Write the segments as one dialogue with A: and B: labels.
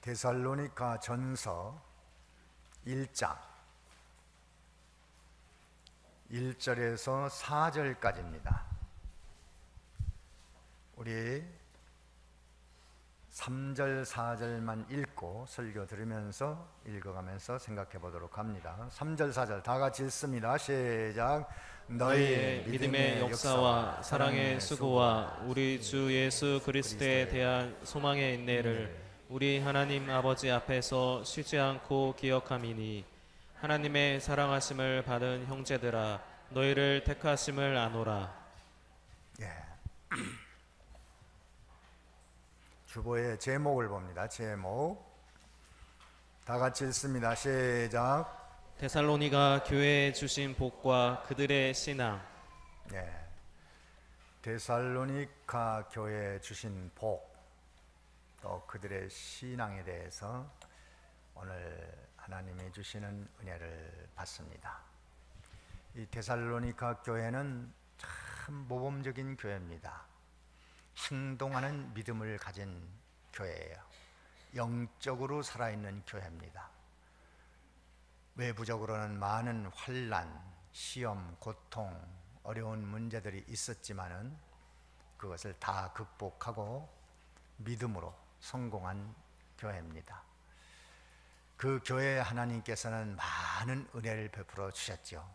A: 데살로니가 전서 1장 1절에서 4절까지입니다. 우리 3절 4절만 읽고 설교 들으면서 읽어가면서 생각해 보도록 합니다. 3절 4절 다 같이 읽습니다. 시작.
B: 너희의 믿음의 역사와 사랑의 수고와 우리 주 예수 그리스도에 대한 소망의 인내를 우리 하나님 아버지 앞에서 쉬지 않고 기억함이니, 하나님의 사랑하심을 받은 형제들아, 너희를 택하심을 아노라.
A: 예. 주보의 제목을 봅니다. 제목 다 같이 읽습니다. 시작.
B: 데살로니가 교회에 주신 복과 그들의 신앙.
A: 예. 데살로니가 교회에 주신 복, 또 그들의 신앙에 대해서 오늘 하나님이 주시는 은혜를 받습니다. 이 데살로니가 교회는 참 모범적인 교회입니다. 행동하는 믿음을 가진 교회예요. 영적으로 살아있는 교회입니다. 외부적으로는 많은 환난, 시험, 고통, 어려운 문제들이 있었지만은 그것을 다 극복하고 믿음으로 성공한 교회입니다. 그 교회에 하나님께서는 많은 은혜를 베풀어 주셨죠.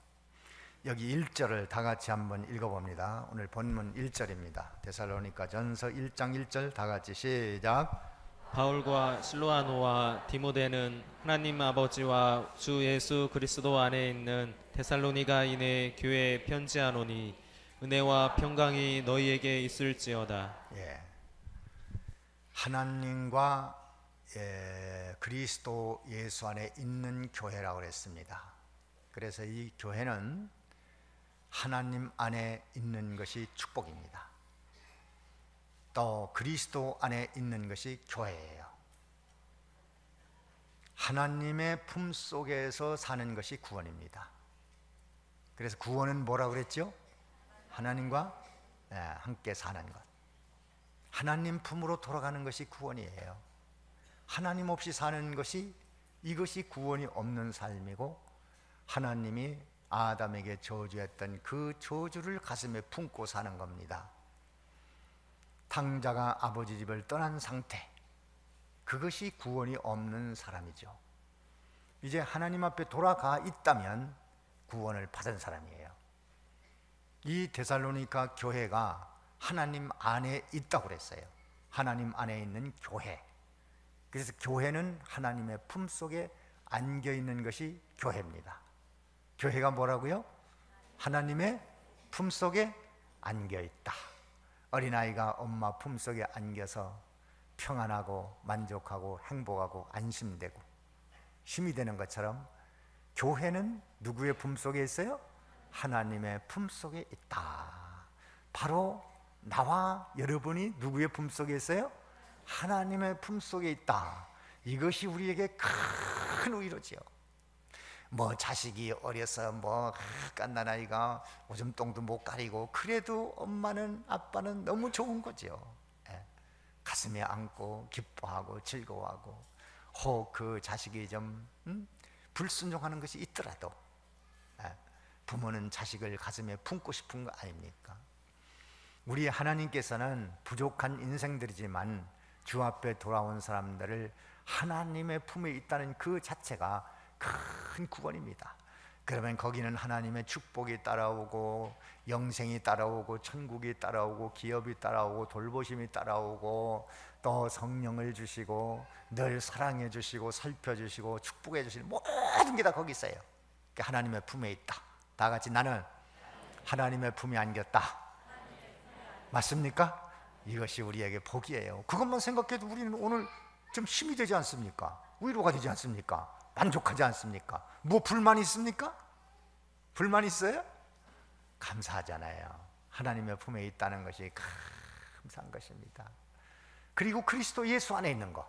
A: 여기 1절을 다 같이 한번 읽어봅니다. 오늘 본문 1절입니다. 데살로니가 전서 1장 1절 다 같이 시작.
B: 바울과 실로아노와 디모데는 하나님 아버지와 주 예수 그리스도 안에 있는 데살로니가인의 교회에 편지하노니, 은혜와 평강이 너희에게 있을지어다.
A: 예. 하나님과 그리스도 예수 안에 있는 교회라고 그랬습니다. 그래서 이 교회는 하나님 안에 있는 것이 축복입니다. 또 그리스도 안에 있는 것이 교회예요. 하나님의 품 속에서 사는 것이 구원입니다. 그래서 구원은 뭐라고 그랬죠? 하나님과 함께 사는 것. 하나님 품으로 돌아가는 것이 구원이에요. 하나님 없이 사는 것이, 이것이 구원이 없는 삶이고, 하나님이 아담에게 저주했던 그 저주를 가슴에 품고 사는 겁니다. 탕자가 아버지 집을 떠난 상태, 그것이 구원이 없는 사람이죠. 이제 하나님 앞에 돌아가 있다면 구원을 받은 사람이에요. 이 데살로니가 교회가 하나님 안에 있다고 그랬어요. 하나님 안에 있는 교회. 그래서 교회는 하나님의 품 속에 안겨 있는 것이 교회입니다. 교회가 뭐라고요? 하나님의 품 속에 안겨 있다. 어린아이가 엄마 품 속에 안겨서 평안하고 만족하고 행복하고 안심되고 힘이 되는 것처럼, 교회는 누구의 품 속에 있어요? 하나님의 품 속에 있다. 바로 나와 여러분이 누구의 품 속에 있어요? 하나님의 품 속에 있다. 이것이 우리에게 큰 위로지요. 자식이 어려서 갓난 아이가 오줌똥도 못 가리고 그래도 엄마는 아빠는 너무 좋은 거죠. 가슴에 안고 기뻐하고 즐거워하고, 혹 그 자식이 좀 불순종하는 것이 있더라도 부모는 자식을 가슴에 품고 싶은 거 아닙니까? 우리 하나님께서는 부족한 인생들이지만 주 앞에 돌아온 사람들을 하나님의 품에 있다는 그 자체가 큰 구원입니다. 그러면 거기는 하나님의 축복이 따라오고, 영생이 따라오고, 천국이 따라오고, 기업이 따라오고, 돌보심이 따라오고, 또 성령을 주시고 늘 사랑해 주시고 살펴 주시고 축복해 주시는 모든 게 다 거기 있어요. 그러니까 하나님의 품에 있다. 다 같이 나는 하나님의 품에 안겼다. 맞습니까? 이것이 우리에게 복이에요. 그것만 생각해도 우리는 오늘 좀 힘이 되지 않습니까? 위로가 되지 않습니까? 만족하지 않습니까? 불만 있습니까? 불만 있어요? 감사하잖아요. 하나님의 품에 있다는 것이 감사한 것입니다. 그리고 그리스도 예수 안에 있는 것,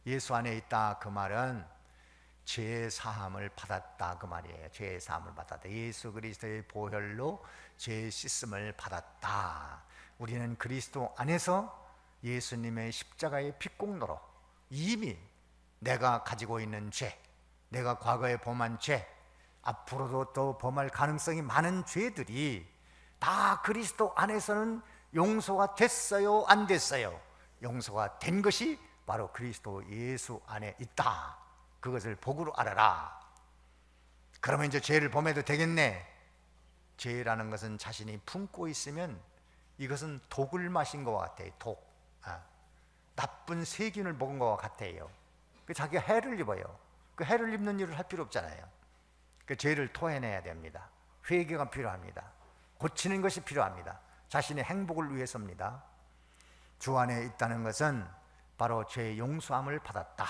A: 예수 안에 있다 그 말은 죄 사함을 받았다 그 말이에요. 죄 사함을 받았다. 예수 그리스도의 보혈로 죄 씻음을 받았다. 우리는 그리스도 안에서 예수님의 십자가의 피공로로 이미 내가 가지고 있는 죄, 내가 과거에 범한 죄, 앞으로도 또 범할 가능성이 많은 죄들이 다 그리스도 안에서는 용서가 됐어요, 안 됐어요? 용서가 된 것이 바로 그리스도 예수 안에 있다. 그것을 복으로 알아라. 그러면 이제 죄를 범해도 되겠네. 죄라는 것은 자신이 품고 있으면 이것은 독을 마신 것 같아요. 독. 나쁜 세균을 먹은 것 같아요. 자기가 해를 입어요. 그 해를 입는 일을 할 필요 없잖아요. 그 죄를 토해내야 됩니다. 회개가 필요합니다. 고치는 것이 필요합니다. 자신의 행복을 위해서입니다. 주 안에 있다는 것은 바로 죄의 용서함을 받았다,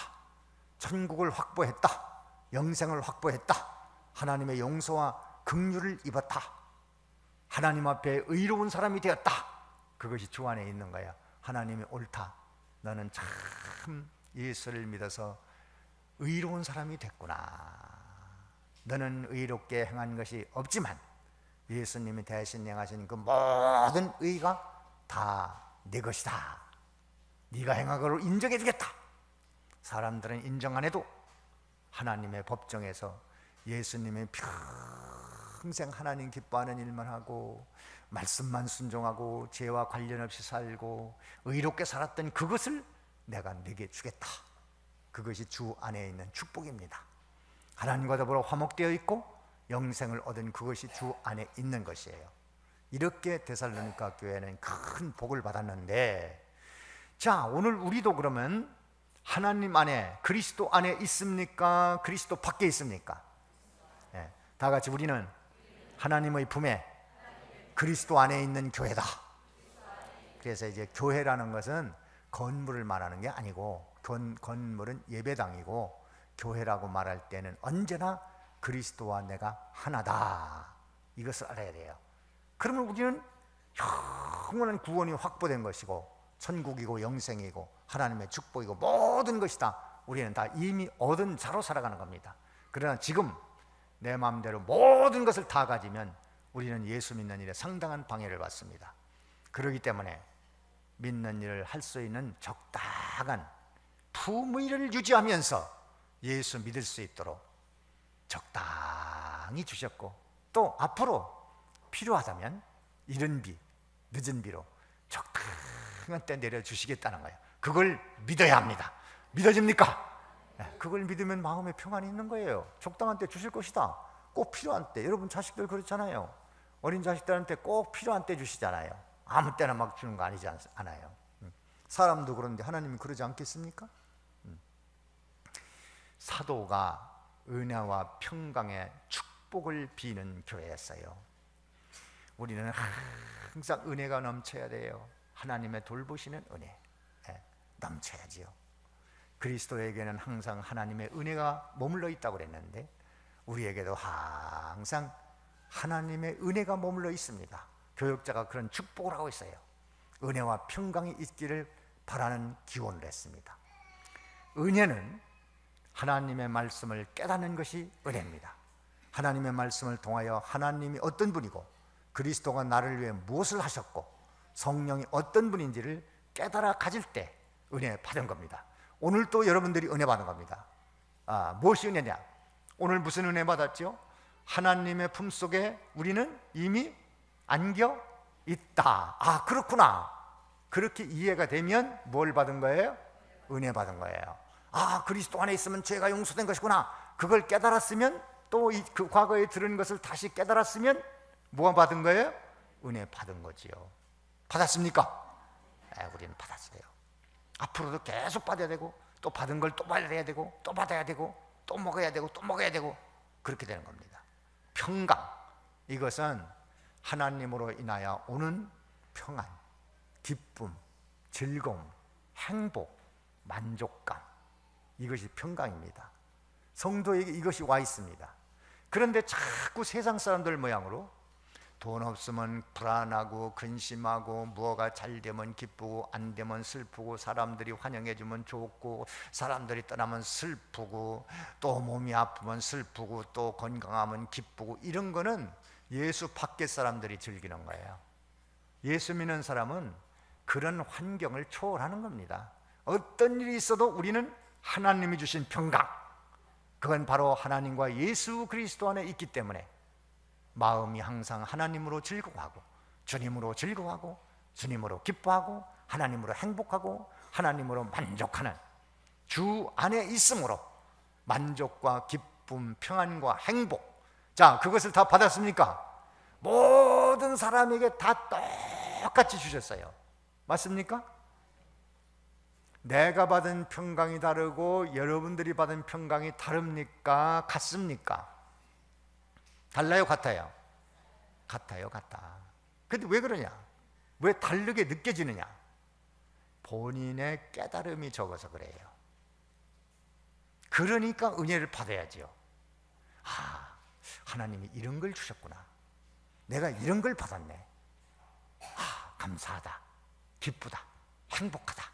A: 천국을 확보했다, 영생을 확보했다, 하나님의 용서와 긍휼을 입었다, 하나님 앞에 의로운 사람이 되었다. 그것이 주 안에 있는 거야. 하나님이 옳다, 너는 참 예수를 믿어서 의로운 사람이 됐구나. 너는 의롭게 행한 것이 없지만 예수님이 대신 행하신 그 모든 의가 다 내 것이다. 네가 행한 것을 인정해 주겠다. 사람들은 인정 안 해도 하나님의 법정에서 예수님의 평생 하나님 기뻐하는 일만 하고 말씀만 순종하고 죄와 관련 없이 살고 의롭게 살았던 그것을 내가 네게 주겠다. 그것이 주 안에 있는 축복입니다. 하나님과 더불어 화목되어 있고 영생을 얻은 그것이 주 안에 있는 것이에요. 이렇게 데살로니가 교회는 큰 복을 받았는데, 자, 오늘 우리도 그러면 하나님 안에, 그리스도 안에 있습니까? 그리스도 밖에 있습니까? 네, 다 같이 우리는 하나님의 품에 그리스도 안에 있는 교회다. 그래서 이제 교회라는 것은 건물을 말하는 게 아니고, 건물은 예배당이고, 교회라고 말할 때는 언제나 그리스도와 내가 하나다. 이것을 알아야 돼요. 그러면 우리는 영원한 구원이 확보된 것이고 천국이고 영생이고 하나님의 축복이고 모든 것이 다 우리는 다 이미 얻은 자로 살아가는 겁니다. 그러나 지금 내 마음대로 모든 것을 다 가지면 우리는 예수 믿는 일에 상당한 방해를 받습니다. 그렇기 때문에 믿는 일을 할 수 있는 적당한 품위를 유지하면서 예수 믿을 수 있도록 적당히 주셨고, 또 앞으로 필요하다면 이른 비, 늦은 비로 적당한 때 내려주시겠다는 거예요. 그걸 믿어야 합니다. 믿어집니까? 그걸 믿으면 마음에 평안이 있는 거예요. 적당한 때 주실 것이다. 꼭 필요한 때. 여러분 자식들 그렇잖아요. 어린 자식들한테 꼭 필요한 때 주시잖아요. 아무 때나 막 주는 거 아니지 않아요. 사람도 그런데 하나님이 그러지 않겠습니까? 사도가 은혜와 평강의 축복을 비는 교회였어요. 우리는 항상 은혜가 넘쳐야 돼요. 하나님의 돌보시는 은혜 넘쳐야지요. 그리스도에게는 항상 하나님의 은혜가 머물러 있다고 그랬는데 우리에게도 항상 하나님의 은혜가 머물러 있습니다. 교역자가 그런 축복을 하고 있어요. 은혜와 평강이 있기를 바라는 기원을 했습니다. 은혜는 하나님의 말씀을 깨닫는 것이 은혜입니다. 하나님의 말씀을 통하여 하나님이 어떤 분이고 그리스도가 나를 위해 무엇을 하셨고 성령이 어떤 분인지를 깨달아 가질 때 은혜 받은 겁니다. 오늘 또 여러분들이 은혜 받은 겁니다. 무엇이 은혜냐? 오늘 무슨 은혜 받았죠? 하나님의 품속에 우리는 이미 안겨 있다. 그렇구나. 그렇게 이해가 되면 뭘 받은 거예요? 은혜 받은 거예요. 그리스도 안에 있으면 죄가 용서된 것이구나. 그걸 깨달았으면 또 그 과거에 들은 것을 다시 깨달았으면 뭐가 받은 거예요? 은혜 받은 거지요. 받았습니까? 우리는 받았어요. 앞으로도 계속 받아야 되고 또 받은 걸 또 받아야 되고 또 받아야 되고 또 먹어야 되고 또 먹어야 되고 그렇게 되는 겁니다. 평강, 이것은 하나님으로 인하여 오는 평안, 기쁨, 즐거움, 행복, 만족감, 이것이 평강입니다. 성도에게 이것이 와 있습니다. 그런데 자꾸 세상 사람들 모양으로 돈 없으면 불안하고 근심하고 무엇가 잘 되면 기쁘고 안 되면 슬프고 사람들이 환영해 주면 좋고 사람들이 떠나면 슬프고 또 몸이 아프면 슬프고 또 건강하면 기쁘고, 이런 거는 예수 밖의 사람들이 즐기는 거예요. 예수 믿는 사람은 그런 환경을 초월하는 겁니다. 어떤 일이 있어도 우리는 하나님이 주신 평강, 그건 바로 하나님과 예수 그리스도 안에 있기 때문에 마음이 항상 하나님으로 즐거워하고, 주님으로 즐거워하고, 주님으로 기뻐하고, 하나님으로 행복하고, 하나님으로 만족하는 주 안에 있으므로 만족과 기쁨, 평안과 행복, 자, 그것을 다 받았습니까? 모든 사람에게 다 똑같이 주셨어요. 맞습니까? 내가 받은 평강이 다르고 여러분들이 받은 평강이 다릅니까? 같습니까? 달라요? 같아요? 같아요, 같아. 근데 왜 그러냐? 왜 다르게 느껴지느냐? 본인의 깨달음이 적어서 그래요. 그러니까 은혜를 받아야지요. 아, 하나님이 이런 걸 주셨구나. 내가 이런 걸 받았네. 아, 감사하다, 기쁘다, 행복하다.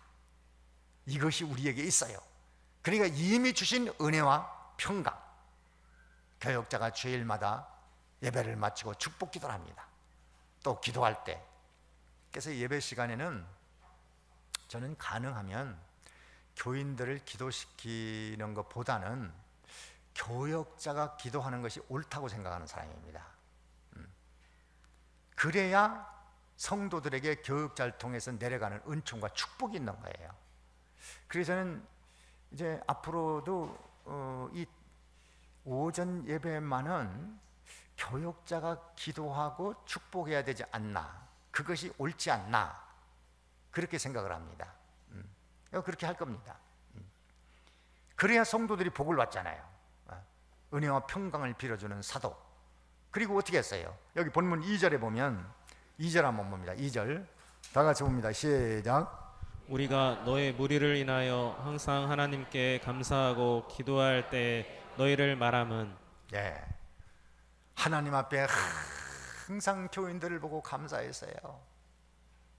A: 이것이 우리에게 있어요. 그러니까 이미 주신 은혜와 평강, 교역자가 주일마다 예배를 마치고 축복 기도를 합니다. 또 기도할 때, 그래서 예배 시간에는 저는 가능하면 교인들을 기도시키는 것보다는 교역자가 기도하는 것이 옳다고 생각하는 사람입니다. 그래야 성도들에게 교역자를 통해서 내려가는 은총과 축복이 있는 거예요. 그래서 저는 이제 앞으로도 이 오전 예배만은 교역자가 기도하고 축복해야 되지 않나, 그것이 옳지 않나, 그렇게 생각을 합니다. 그렇게 할 겁니다. 그래야 성도들이 복을 받잖아요. 은혜와 평강을 빌어주는 사도. 그리고 어떻게 했어요? 여기 본문 2절에 보면, 2절 한번 봅니다. 2절 다 같이 봅니다. 시작.
B: 우리가 너의 무리를 인하여 항상 하나님께 감사하고 기도할 때 너희를 말함은,
A: 예, 하나님 앞에 항상 교인들을 보고 감사했어요.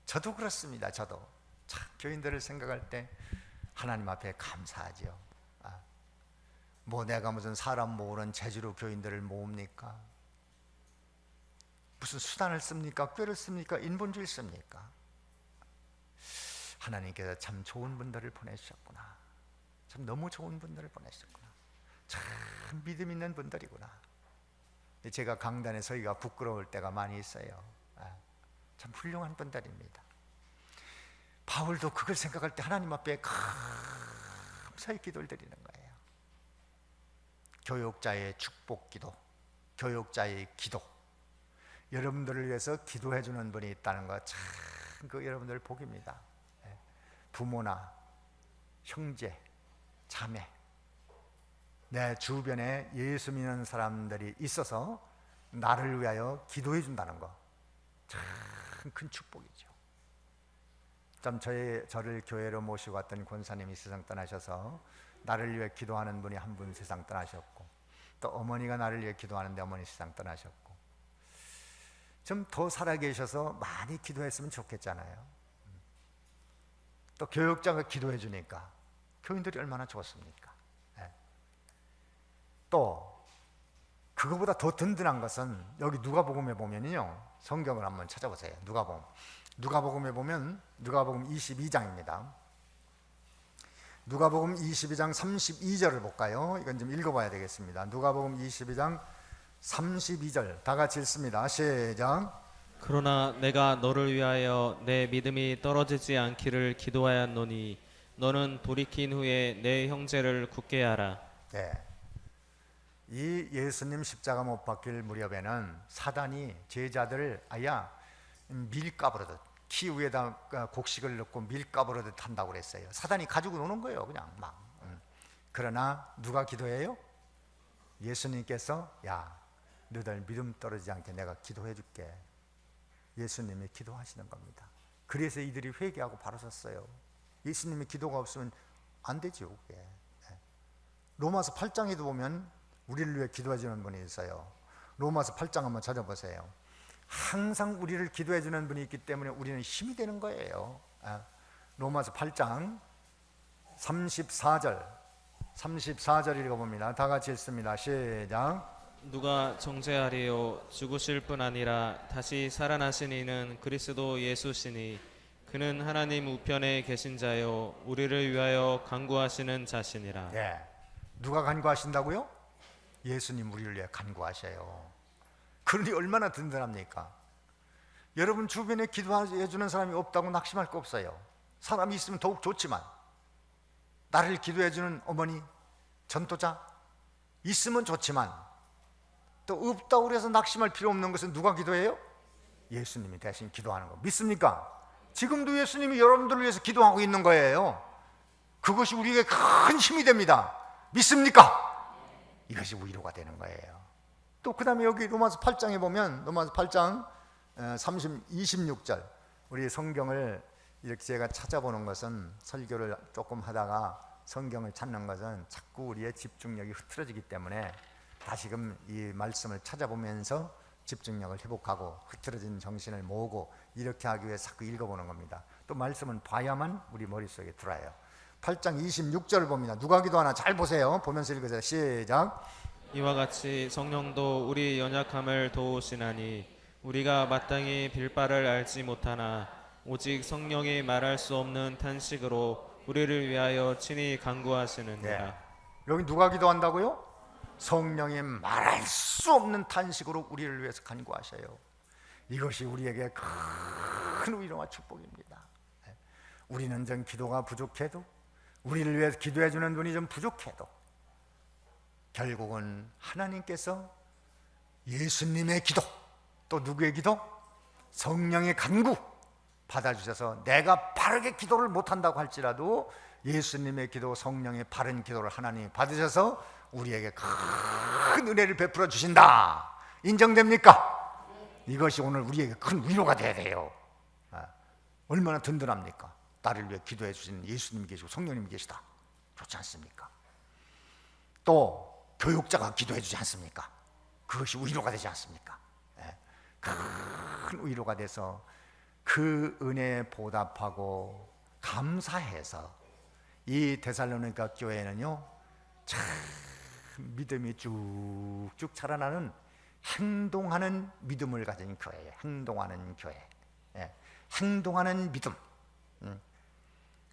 A: 저도 그렇습니다. 저도 참 교인들을 생각할 때 하나님 앞에 감사하죠. 뭐 내가 무슨 사람 모으는 재주로 교인들을 모읍니까? 무슨 수단을 씁니까? 꾀를 씁니까? 인본주의를 씁니까? 하나님께서 참 좋은 분들을 보내주셨구나. 참 너무 좋은 분들을 보내주셨구나. 참 믿음 있는 분들이구나. 제가 강단에 서기가 부끄러울 때가 많이 있어요. 참 훌륭한 분들입니다. 바울도 그걸 생각할 때 하나님 앞에 감사의 기도를 드리는 거예요. 교역자의 축복 기도, 교역자의 기도, 여러분들을 위해서 기도해 주는 분이 있다는 거 참 그 여러분들 복입니다. 부모나 형제, 자매, 내 주변에 예수 믿는 사람들이 있어서 나를 위하여 기도해 준다는 거 참 큰 축복이죠. 참 저를 교회로 모시고 왔던 권사님이 세상 떠나셔서 나를 위해 기도하는 분이 한 분 세상 떠나셨고, 또 어머니가 나를 위해 기도하는데 어머니 세상 떠나셨고, 좀 더 살아계셔서 많이 기도했으면 좋겠잖아요. 또 교역자가 기도해 주니까 교인들이 얼마나 좋았습니까? 또 그거보다 더 든든한 것은 여기 누가복음에 보면요, 성경을 한번 찾아보세요. 누가복음에 보면 누가복음 22장입니다. 누가복음 22장 32절을 볼까요? 이건 좀 읽어봐야 되겠습니다. 누가복음 22장 32절 다 같이 읽습니다. 시작.
B: 그러나 내가 너를 위하여 내 믿음이 떨어지지 않기를 기도하였노니 너는 돌이킨 후에 내 형제를 굳게 하라.
A: 네. 이 예수님 십자가 못 박힐 무렵에는 사단이 제자들을 아야 밀가부르듯 키 위에다 곡식을 넣고 밀가부르듯 한다고 그랬어요. 사단이 가지고 노는 거예요, 그냥 막. 그러나 누가 기도해요? 예수님께서 야, 너들 믿음 떨어지지 않게 내가 기도해 줄게. 예수님이 기도하시는 겁니다. 그래서 이들이 회개하고 바로 섰어요. 예수님의 기도가 없으면 안 되죠, 그게. 로마서 8장에도 보면 우리를 위해 기도해 주는 분이 있어요. 로마서 8장 한번 찾아보세요. 항상 우리를 기도해 주는 분이 있기 때문에 우리는 힘이 되는 거예요. 로마서 8장 34절 읽어봅니다. 다 같이 읽습니다. 시작.
B: 누가 정죄하리요, 죽으실 뿐 아니라 다시 살아나신 이는 그리스도 예수시니 그는 하나님 우편에 계신 자요 우리를 위하여 간구하시는 자신이라.
A: 예. 누가 간구하신다고요? 예수님 우리를 위해 간구하셔요. 그러니 얼마나 든든합니까? 여러분 주변에 기도해 주는 사람이 없다고 낙심할 거 없어요. 사람이 있으면 더욱 좋지만, 나를 기도해 주는 어머니, 전도자 있으면 좋지만, 또 없다고 그래서 낙심할 필요 없는 것은 누가 기도해요? 예수님이 대신 기도하는 거 믿습니까? 지금도 예수님이 여러분들을 위해서 기도하고 있는 거예요. 그것이 우리에게 큰 힘이 됩니다. 믿습니까? 이것이 위로가 되는 거예요. 또 그 다음에 여기 로마서 8장에 보면, 로마서 8장 26절, 우리 성경을 이렇게 제가 찾아보는 것은, 설교를 조금 하다가 성경을 찾는 것은 자꾸 우리의 집중력이 흐트러지기 때문에 다시금 이 말씀을 찾아보면서 집중력을 회복하고 흐트러진 정신을 모으고 이렇게 하기 위해 자꾸 읽어보는 겁니다. 또 말씀은 봐야만 우리 머릿속에 들어와요. 8장 26절을 봅니다. 누가 기도하나 잘 보세요. 보면서 읽으세요. 시작.
B: 이와 같이 성령도 우리 연약함을 도우시나니 우리가 마땅히 빌 바를 알지 못하나 오직 성령이 말할 수 없는 탄식으로 우리를 위하여 친히 간구하시느니라.
A: 네. 여기 누가 기도한다고요? 성령이 말할 수 없는 탄식으로 우리를 위해서 간구하셔요. 이것이 우리에게 큰 위로와 축복입니다. 우리는 좀 기도가 부족해도, 우리를 위해서 기도해 주는 분이 좀 부족해도, 결국은 하나님께서 예수님의 기도, 또 누구의 기도? 성령의 간구 받아주셔서, 내가 바르게 기도를 못한다고 할지라도 예수님의 기도, 성령의 바른 기도를 하나님이 받으셔서 우리에게 큰 은혜를 베풀어 주신다. 인정됩니까? 이것이 오늘 우리에게 큰 위로가 돼야 돼요. 얼마나 든든합니까? 나를 위해 기도해 주신 예수님이 계시고 성령님이 계시다. 좋지 않습니까? 또 교육자가 기도해 주지 않습니까? 그것이 위로가 되지 않습니까? 큰 위로가 돼서 그 은혜에 보답하고 감사해서 이 데살로니가 교회는요, 참 믿음이 쭉쭉 자라나는 행동하는 믿음을 가진 교회예요. 행동하는 교회, 행동하는 믿음.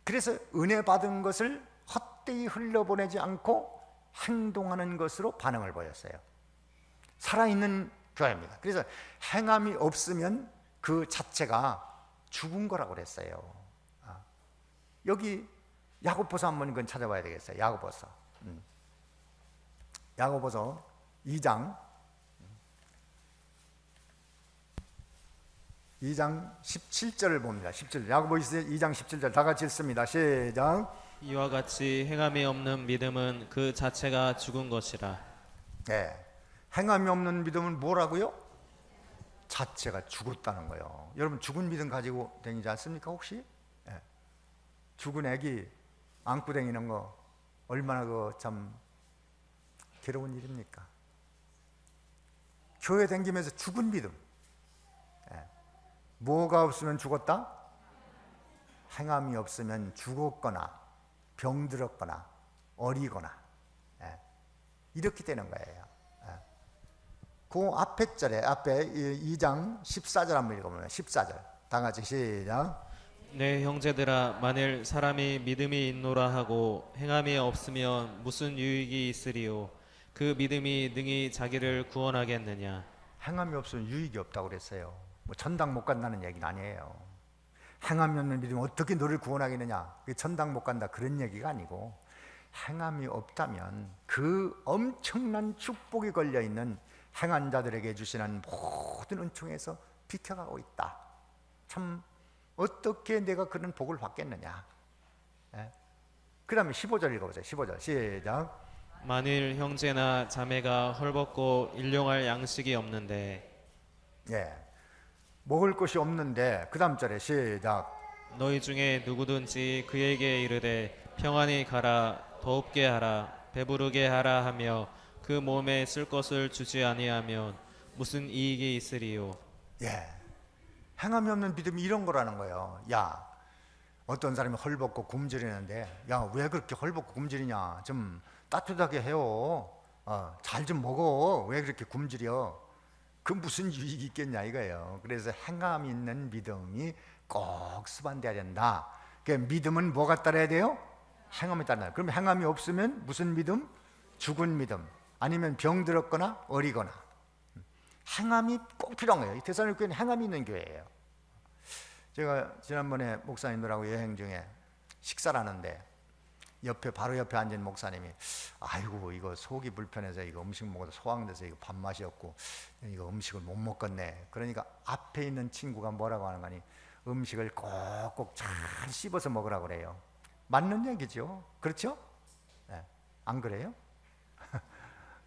A: 그래서 은혜 받은 것을 헛되이 흘려보내지 않고 행동하는 것으로 반응을 보였어요. 살아있는 교회입니다. 그래서 행함이 없으면 그 자체가 죽은 거라고 그랬어요. 여기 야고보서 한번 이건 찾아봐야 되겠어요. 야고보서 2장 17절을 봅니다. 17절. 야고보서 2장 17절 다 같이 읽습니다. 시작.
B: 이와 같이 행함이 없는 믿음은 그 자체가 죽은 것이라.
A: 네. 행함이 없는 믿음은 뭐라고요? 자체가 죽었다는 거예요. 여러분 죽은 믿음 가지고 다니지 않습니까 혹시? 네. 죽은 애기 안고 다니는 거 얼마나 참 괴로운 일입니까? 교회 다니면서 죽은 믿음. 뭐가 없으면 죽었다? 행함이 없으면 죽었거나 병들었거나 어리거나 이렇게 되는 거예요. 그 앞에 절에, 앞에 2장 14절 한번 읽어보면 14절 다 같이 시작.
B: 내 형제들아, 만일 사람이 믿음이 있노라 하고 행함이 없으면 무슨 유익이 있으리요? 그 믿음이 능히 자기를 구원하겠느냐?
A: 행함이 없으면 유익이 없다고 그랬어요. 뭐 천당 못 간다는 얘기는 아니에요. 행함이 없는 믿음이 어떻게 너를 구원하겠느냐? 천당 못 간다 그런 얘기가 아니고, 행함이 없다면 그 엄청난 축복이 걸려있는 행한 자들에게 주시는 모든 은총에서 비켜가고 있다. 참 어떻게 내가 그런 복을 받겠느냐? 그 다음에 15절 읽어보세요. 15절 시작.
B: 만일 형제나 자매가 헐벗고 일용할 양식이 없는데,
A: 먹을 것이 없는데, 그 다음 절에 시작.
B: 너희 중에 누구든지 그에게 이르되 평안히 가라, 더웁게 하라, 배부르게 하라 하며 그 몸에 쓸 것을 주지 아니하면 무슨 이익이 있으리요?
A: 행함이 없는 믿음이 이런 거라는 거예요. 야, 어떤 사람이 헐벗고 굶주리는데, 야, 왜 그렇게 헐벗고 굶주리냐? 좀 따뜻하게 해요. 잘 좀 먹어. 왜 그렇게 굶주려? 그 무슨 유익이 있겠냐 이거예요. 그래서 행함 있는 믿음이 꼭 습관돼야 된다. 그러니까 믿음은 뭐가 따라야 돼요? 행함이 따라야. 그럼 행함이 없으면 무슨 믿음? 죽은 믿음, 아니면 병들었거나 어리거나. 행함이 꼭 필요한 거예요. 이 데살로니가 교회는 행함이 있는 교회예요. 제가 지난번에 목사님들하고 여행 중에 식사를 하는데 바로 옆에 앉은 목사님이 아이고 이거 속이 불편해서 이거 음식 먹어도 소화돼서 이거 밥맛이 없고 이거 음식을 못 먹겠네. 그러니까 앞에 있는 친구가 뭐라고 하는 거니, 음식을 꼭꼭 잘 씹어서 먹으라고 그래요. 맞는 얘기죠. 그렇죠? 네. 안 그래요?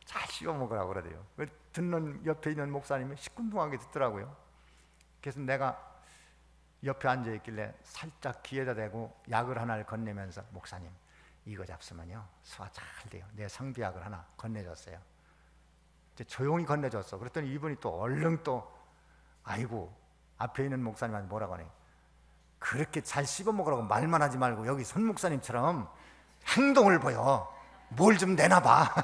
A: 잘 씹어 먹으라고 그러대요. 듣는 옆에 있는 목사님이 시큰둥하게 듣더라고요. 그래서 내가 옆에 앉아 있길래 살짝 귀에다 대고 약을 하나를 건네면서, 목사님 이거 잡수면요 소화 잘 돼요. 내 상비약을 하나 건네줬어요. 이제 조용히 건네줬어. 그랬더니 이분이 또 얼른 또 아이고, 앞에 있는 목사님한테 뭐라고 하네, 그렇게 잘 씹어 먹으라고 말만 하지 말고 여기 손 목사님처럼 행동을 보여. 뭘 좀 내놔봐.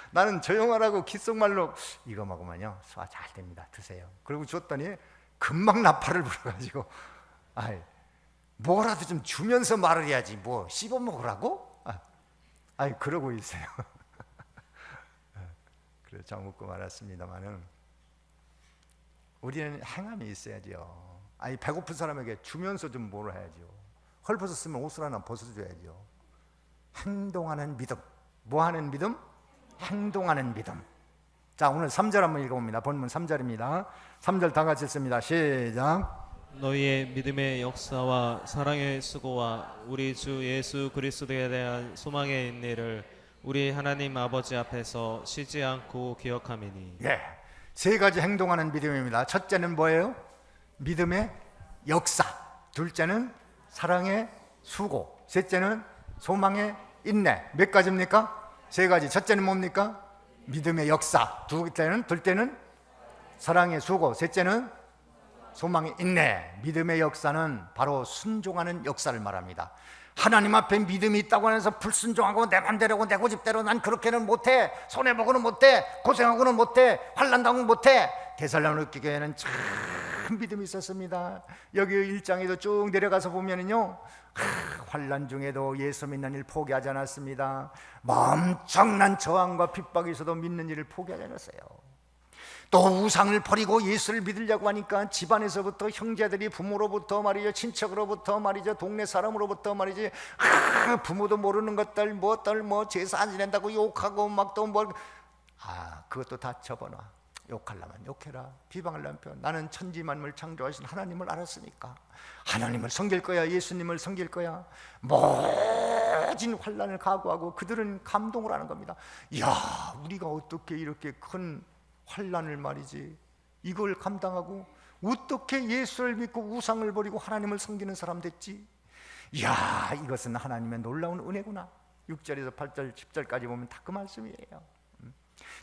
A: 나는 조용하라고 귓속말로 이거 먹으면요 소화 잘 됩니다, 드세요. 그리고 줬더니 금방 나팔을 불어가지고, 아이 뭐라도 좀 주면서 말을 해야지 뭐 씹어 먹으라고? 아이 그러고 있어요. 그래서 좀 웃고 말았습니다만은 우리는 행함이 있어야죠. 아니 배고픈 사람에게 주면서 좀 뭘 해야죠. 헐벗었으면 옷을 하나 벗어줘야죠. 행동하는 믿음. 뭐 하는 믿음? 행동하는 믿음. 자, 오늘 3절 한번 읽어봅니다. 본문 3절입니다. 3절 다 같이 읽습니다. 시작.
B: 너희의 믿음의 역사와 사랑의 수고와 우리 주 예수 그리스도에 대한 소망의 인내를 우리 하나님 아버지 앞에서 쉬지 않고 기억함이니.
A: 예, 세 가지 행동하는 믿음입니다. 첫째는 뭐예요? 믿음의 역사. 둘째는 사랑의 수고. 셋째는 소망의 인내. 몇 가지입니까? 세 가지. 첫째는 뭡니까? 믿음의 역사. 둘째는 사랑의 수고. 셋째는 소망의 인내. 믿음의 역사는 바로 순종하는 역사를 말합니다. 하나님 앞에 믿음이 있다고 해서 불순종하고 내 맘대로고 내 고집대로 난 그렇게는 못해, 손해보고는 못해, 고생하고는 못해, 환난당하고는 못해. 데살로니가 교회는 참 믿음이 있었습니다. 여기 1장에도 쭉 내려가서 보면은요, 환난 중에도 예수 믿는 일 포기하지 않았습니다. 엄청난 저항과 핍박이 있어도 믿는 일을 포기하지 않았어요. 또 우상을 버리고 예수를 믿으려고 하니까 집안에서부터, 형제들이, 부모로부터 말이죠, 친척으로부터 말이죠, 동네 사람으로부터 말이지, 부모도 모르는 것들 뭐 제사 안 지낸다고 욕하고 막 또 뭘, 그것도 다 접어놔. 욕하려면 욕해라, 비방하려면 비방. 나는 천지만물 창조하신 하나님을 알았으니까 하나님을 섬길 거야, 예수님을 섬길 거야. 모진 환난을 각오하고 그들은 감동을 하는 겁니다. 이야, 우리가 어떻게 이렇게 큰 환난을 말이지, 이걸 감당하고 어떻게 예수를 믿고 우상을 버리고 하나님을 섬기는 사람 됐지? 이야, 이것은 하나님의 놀라운 은혜구나. 6절에서 8절 10절까지 보면 다 그 말씀이에요.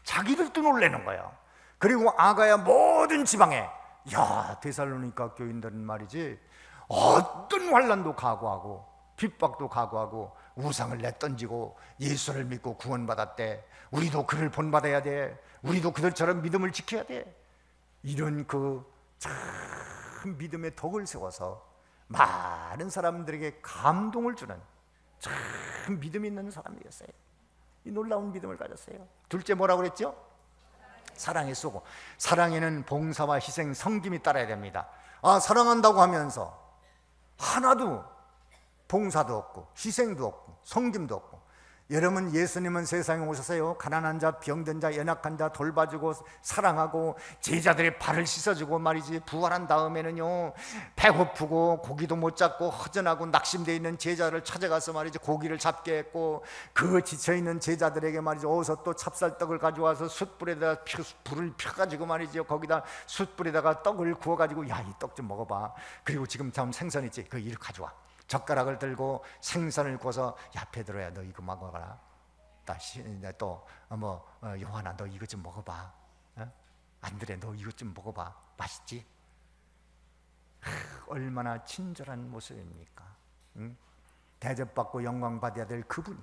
A: 자기들도 놀라는 거예요. 그리고 아가야 모든 지방에, 야, 데살로니가 교인들은 말이지 어떤 환난도 각오하고 핍박도 각오하고 우상을 내던지고 예수를 믿고 구원받았대. 우리도 그를 본받아야 돼. 우리도 그들처럼 믿음을 지켜야 돼. 이런 그 참 믿음의 덕을 세워서 많은 사람들에게 감동을 주는 참 믿음 있는 사람이었어요. 이 놀라운 믿음을 가졌어요. 둘째 뭐라고 그랬죠? 사랑의 수고. 사랑에는 봉사와 희생, 섬김이 따라야 됩니다. 사랑한다고 하면서 하나도 봉사도 없고 희생도 없고 섬김도 없고. 여러분, 예수님은 세상에 오셔서요, 가난한 자, 병든 자, 연약한 자 돌봐주고 사랑하고 제자들의 발을 씻어주고 말이지, 부활한 다음에는요, 배고프고 고기도 못 잡고 허전하고 낙심되어 있는 제자를 찾아가서 말이지 고기를 잡게 했고, 그 지쳐있는 제자들에게 말이지 어서 또 찹쌀떡을 가져와서 숯불에다가 불을 펴가지고 말이죠, 거기다 숯불에다가 떡을 구워가지고, 야, 이 떡 좀 먹어봐. 그리고 지금 참 생선 있지, 그 일 가져와. 젓가락을 들고 생선을 구워서, 야, 베드로야, 너 이거 먹어라. 또 요한아, 너 이거 좀 먹어봐. 안드레, 너 이거 좀 먹어봐. 맛있지? 얼마나 친절한 모습입니까? 대접받고 영광받아야 될 그분이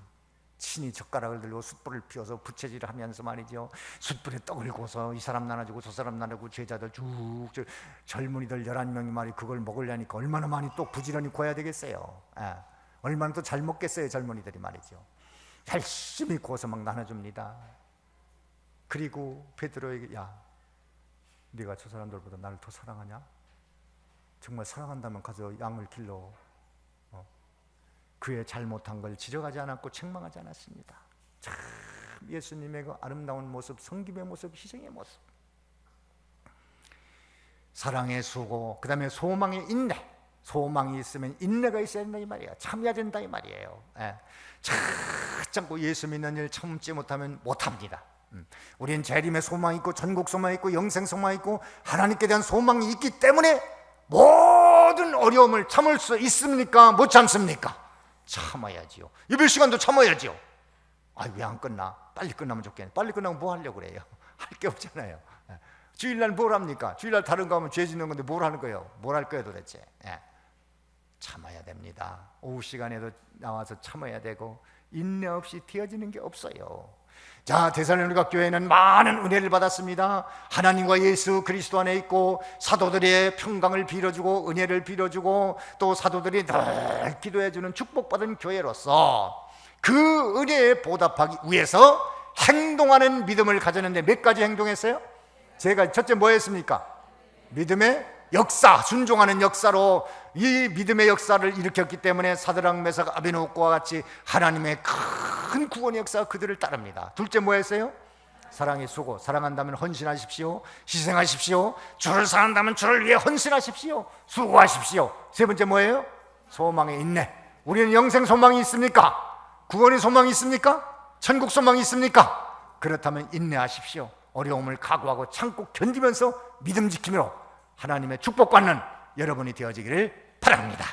A: 친히 젓가락을 들고 숯불을 피워서 부채질을 하면서 말이죠, 숯불에 떡을 구워서 이 사람 나눠주고 저 사람 나누고 제자들 쭉 젊은이들 11명이 말이 그걸 먹으려니까 얼마나 많이 또 부지런히 구워야 되겠어요. 얼마나 또 잘 먹겠어요. 젊은이들이 말이죠. 열심히 구워서 막 나눠줍니다. 그리고 베드로에게, 야, 네가 저 사람들보다 나를 더 사랑하냐? 정말 사랑한다면 가서 양을 길러. 그의 잘못한 걸 지적하지 않았고 책망하지 않았습니다. 참 예수님의 그 아름다운 모습, 섬김의 모습, 희생의 모습, 사랑의 수고, 그 다음에 소망의 인내. 소망이 있으면 인내가 있어야 된다 이 말이에요. 참아야 된다 이 말이에요. 참고 예수 믿는 일 참지 못하면 못합니다. 우리는 재림의 소망이 있고 전국 소망이 있고 영생 소망이 있고 하나님께 대한 소망이 있기 때문에 모든 어려움을 참을 수 있습니까? 못 참습니까? 참아야지요. 예배 시간도 참아야지요. 왜 안 끝나? 빨리 끝나면 좋겠네. 빨리 끝나면 뭐 하려고 그래요? 할 게 없잖아요. 주일날 뭘 합니까? 주일날 다른 거 하면 죄 짓는 건데 뭘 하는 거예요? 뭘 할 거예요 도대체? 참아야 됩니다. 오후 시간에도 나와서 참아야 되고 인내 없이 되어지는 게 없어요. 자, 데살로니가 교회는 많은 은혜를 받았습니다. 하나님과 예수 그리스도 안에 있고 사도들의 평강을 빌어주고 은혜를 빌어주고 또 사도들이 늘 기도해주는 축복받은 교회로서 그 은혜에 보답하기 위해서 행동하는 믿음을 가졌는데 몇 가지 행동했어요? 제가 첫째 뭐 했습니까? 믿음의 역사, 순종하는 역사로 이 믿음의 역사를 일으켰기 때문에 사드락 메삭 아베노고와 같이 하나님의 큰 구원의 역사가 그들을 따릅니다. 둘째 뭐 했어요? 사랑의 수고. 사랑한다면 헌신하십시오. 희생하십시오. 주를 사랑한다면 주를 위해 헌신하십시오. 수고하십시오. 세 번째 뭐예요? 소망의 인내. 우리는 영생 소망이 있습니까? 구원의 소망이 있습니까? 천국 소망이 있습니까? 그렇다면 인내하십시오. 어려움을 각오하고 참고 견디면서 믿음 지킴으로 하나님의 축복받는 여러분이 되어지기를 바랍니다.